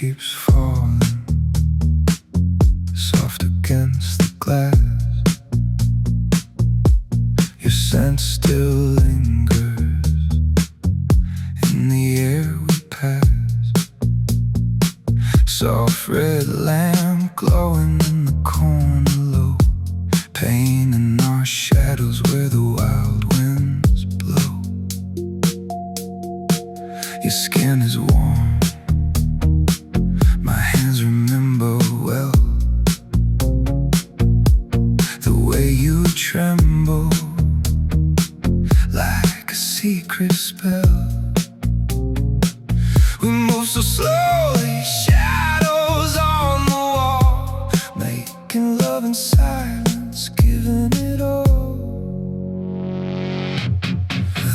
keeps falling soft against the glass. Your scent still lingers in the air we pass. Soft red lamp glowing in the corner low, painting our shadows where the wild winds blow. Your skin is warm, my hands remember well the way you tremble like a secret spell. We move so slowly, shadows on the wall, making love in silence, giving it all.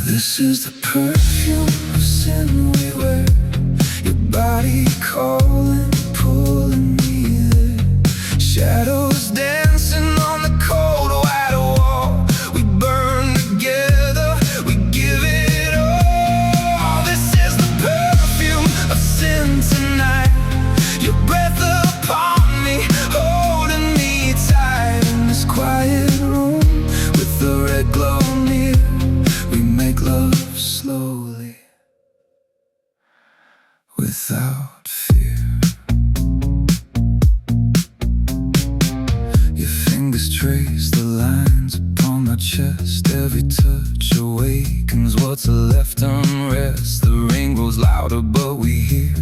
This is the perfume of sin we wear, your body calling, pulling me there. Shadows dancing on the cold white wall. We burn together, we give it all. This is the perfume of sin tonight. Your breath upon me, holding me tight in this quiet room with the red glow near. We make love slowly, without fear. Your fingers trace the lines upon my chest. Every touch awakens what's left unrest. The ring grows louder but we hear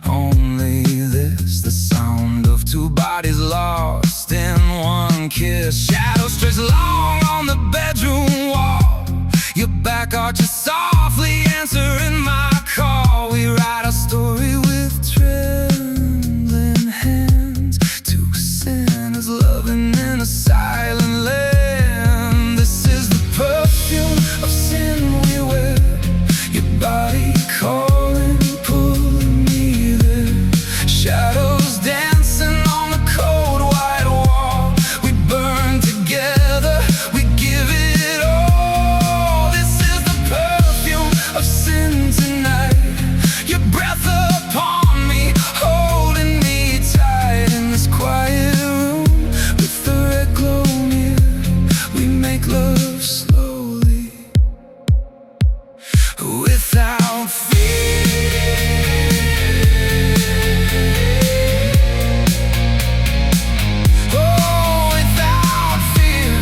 only this, the sound of two bodies lost in one kiss. Shadows stretch long on the bedroom wall. Your back arches softly, answering my call. We write our story with trembling hands, two sinners loving in a silent land. This is the perfume of sin we wear, your body calling, pulling me there. Shadows dancing on the cold white wall. We burn together, we give it all. This is the perfume of sin tonight. Your breath upon me, holding me tight in this quiet room with the red glow near. We make love slowly, without fear. Oh, without fear.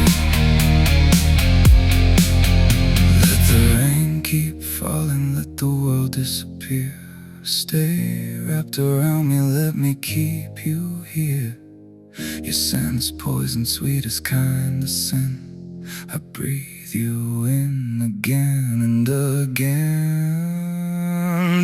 Let the rain keep falling, let the world disappear. Stay wrapped around me, let me keep you here. Your scent's poison, sweetest kind of sin. I breathe you in again and again.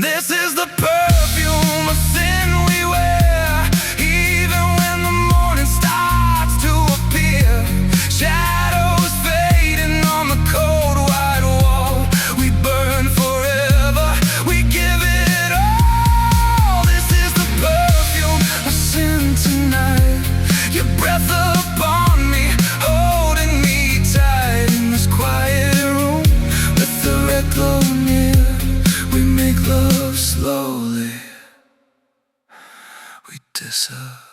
This is the perfume of sin we wear, even when the morning starts to appear. Shadows fading on the cold white wall. We burn forever, we give it all. This is the perfume of sin tonight. Your breath upon me, holding me tight in this quiet room with the red glow near. We make love slowly, we disappear.